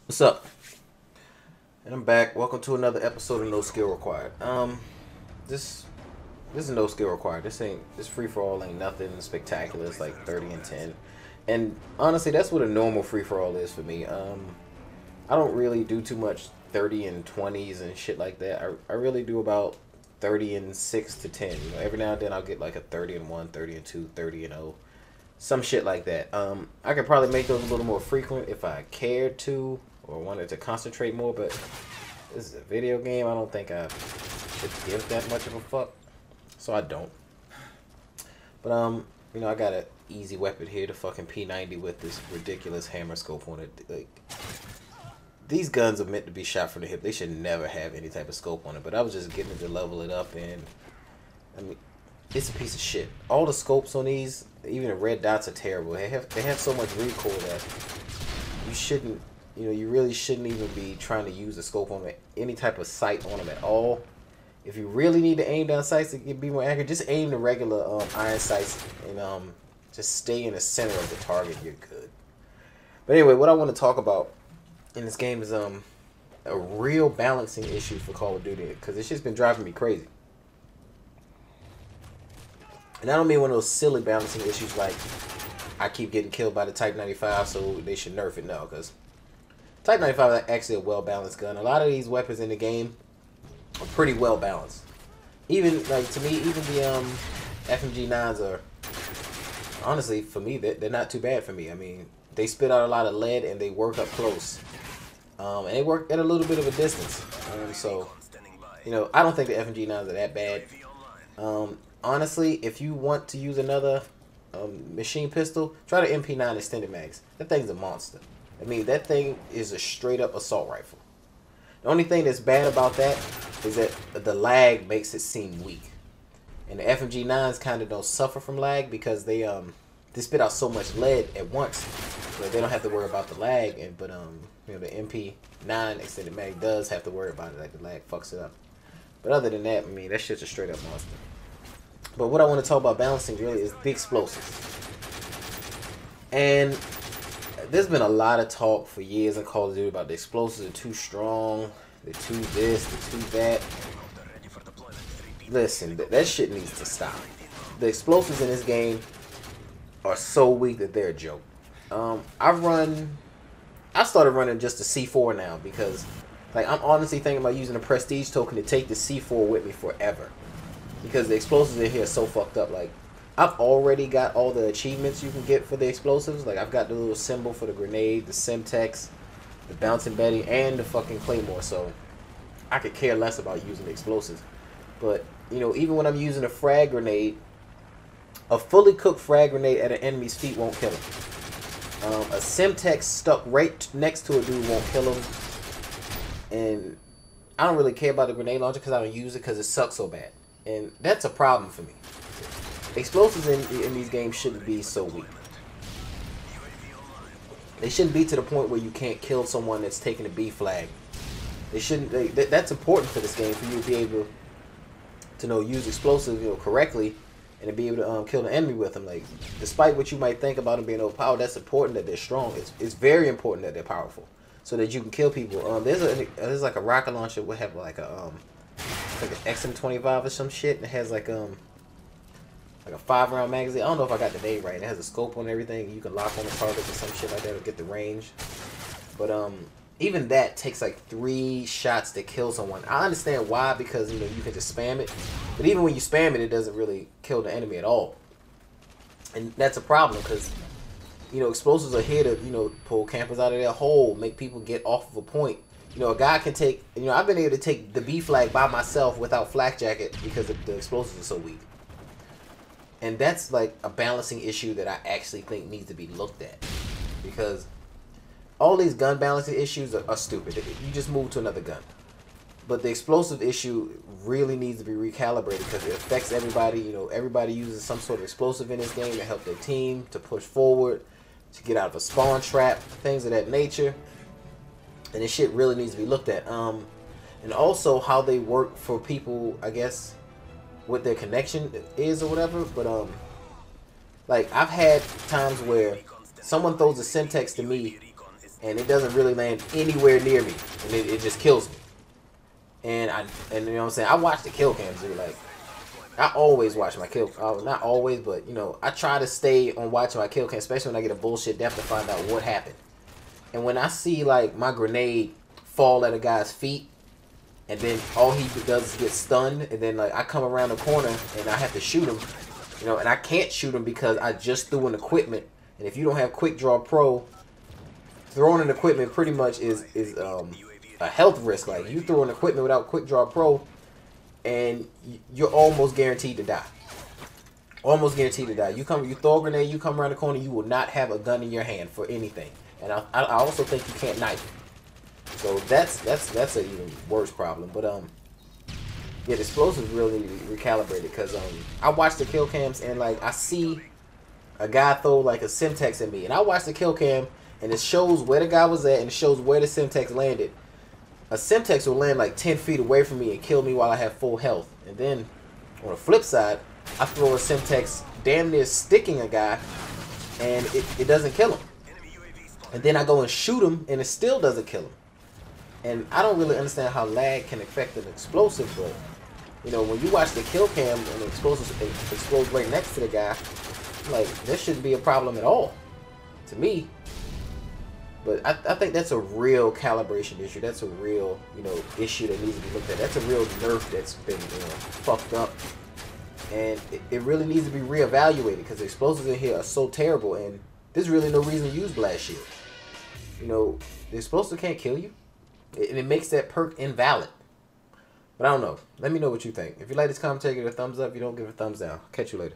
What's up? And I'm back. Welcome to another episode of No Skill Required. This this is no skill required. This free for all ain't nothing spectacular. It's like 30 and 10, and honestly, that's what a normal free for all is for me. I don't really do too much 30 and 20s and shit like that. I really do about 30 and 6 to 10. You know, every now and then I'll get like a 30 and 1, 30 and 2, 30 and 0, some shit like that. I could probably make those a little more frequent if I cared to or wanted to concentrate more, but this is a video game. I don't think I should give that much of a fuck, so I don't. But I got an easy weapon here, the fucking P90 with this ridiculous hammer scope on it. Like, these guns are meant to be shot from the hip. They should never have any type of scope on it. But I was just getting it to level it up, and I mean, it's a piece of shit. All the scopes on these, even the red dots, are terrible. They have so much recoil that you shouldn't. You really shouldn't even be trying to use a scope on any type of sight on them at all. If you really need to aim down sights to be more accurate, just aim the regular iron sights and just stay in the center of the target. You're good. But anyway, what I want to talk about in this game is a real balancing issue for Call of Duty, because it's just been driving me crazy. And I don't mean one of those silly balancing issues like I keep getting killed by the Type 95, so they should nerf it. No, because Type 95 is actually a well-balanced gun. A lot of these weapons in the game are pretty well-balanced. Even, like, to me, even the FMG9s are, honestly, for me, they're not too bad for me. I mean, they spit out a lot of lead and they work up close. And they work at a little bit of a distance. So, I don't think the FMG9s are that bad. Honestly, if you want to use another machine pistol, try the MP9 extended mags. That thing's a monster. I mean, that thing is a straight up assault rifle. The only thing that's bad about that is that the lag makes it seem weak. And the FMG9s kind of don't suffer from lag because they spit out so much lead at once that they don't have to worry about the lag. But the MP9 extended mag does have to worry about it, like the lag fucks it up. But other than that, I mean, that shit's a straight up monster. But what I want to talk about balancing really is the explosives. And there's been a lot of talk for years in Call of Duty about the explosives are too strong, they're too this, they're too that. Listen, that shit needs to stop. The explosives in this game are so weak that they're a joke. I started running just the C4 now because, like, I'm honestly thinking about using a prestige token to take the C4 with me forever. Because the explosives in here are so fucked up. Like, I've already got all the achievements you can get for the explosives. Like, I've got the little symbol for the grenade, the Semtex, the Bouncing Betty, and the fucking Claymore. So, I could care less about using the explosives. But, even when I'm using a frag grenade, a fully cooked frag grenade at an enemy's feet won't kill him. A Semtex stuck right next to a dude won't kill him. And I don't really care about the grenade launcher because I don't use it because it sucks so bad. And that's a problem for me. Explosives in these games shouldn't be so weak. They shouldn't be to the point where you can't kill someone that's taking a B flag. They shouldn't. That's important for this game for you to be able to use explosives correctly and to be able to kill the enemy with them. Like, despite what you might think about them being overpowered, that's important that they're strong. It's very important that they're powerful so that you can kill people. There's like a rocket launcher would have like an XM25 or some shit, and it has like a 5-round magazine. I don't know if I got the name right. It has a scope on everything. You can lock on the targets or some shit like that to get the range. But even that takes like 3 shots to kill someone. I understand why, because you can just spam it. But even when you spam it, it doesn't really kill the enemy at all. And that's a problem because explosives are here to pull campers out of their hole, make people get off of a point. A guy can take. I've been able to take the B flag by myself without flak jacket because the explosives are so weak. And that's like a balancing issue that I actually think needs to be looked at. Because all these gun balancing issues are stupid. You just move to another gun. But the explosive issue really needs to be recalibrated because it affects everybody. Everybody uses some sort of explosive in this game to help their team, to push forward, to get out of a spawn trap, things of that nature. And this shit really needs to be looked at. And also how they work for people, I guess, what their connection is or whatever. But like, I've had times where someone throws a Semtex to me and it doesn't really land anywhere near me, and it just kills me. And you know what I'm saying, I watch the kill cams, dude. Like, I always watch my kill, not always, but you know, I try to stay on watching my kill cam, especially when I get a bullshit death to find out what happened. And when I see like my grenade fall at a guy's feet, and then all he does is get stunned, and then like I come around the corner and I have to shoot him, you know, and I can't shoot him because I just threw an equipment. And if you don't have Quick Draw Pro, throwing an equipment pretty much is a health risk. Like, you throw an equipment without Quick Draw Pro, and you're almost guaranteed to die. Almost guaranteed to die. You throw a grenade, you come around the corner, you will not have a gun in your hand for anything. And I also think you can't knife. So that's an even worse problem. But yeah, the explosives really need to be recalibrated, because I watch the kill cams and like I see a guy throw like a Simtex at me, and I watch the kill cam and it shows where the guy was at and it shows where the Simtex landed. A Simtex will land like 10 feet away from me and kill me while I have full health. And then on the flip side, I throw a Simtex damn near sticking a guy and it doesn't kill him. And then I go and shoot him and it still doesn't kill him. And I don't really understand how lag can affect an explosive, but you know, when you watch the kill cam and the explosive explodes right next to the guy, like, there shouldn't be a problem at all, to me. But I think that's a real calibration issue. That's a real, you know, issue that needs to be looked at. That's a real nerf that's been, you know, fucked up. And it really needs to be reevaluated, because the explosives in here are so terrible, and there's really no reason to use blast shield. You know, the explosive can't kill you, and it makes that perk invalid. But I don't know. Let me know what you think. If you like this commentary, give it a thumbs up. If you don't, give it a thumbs down. Catch you later.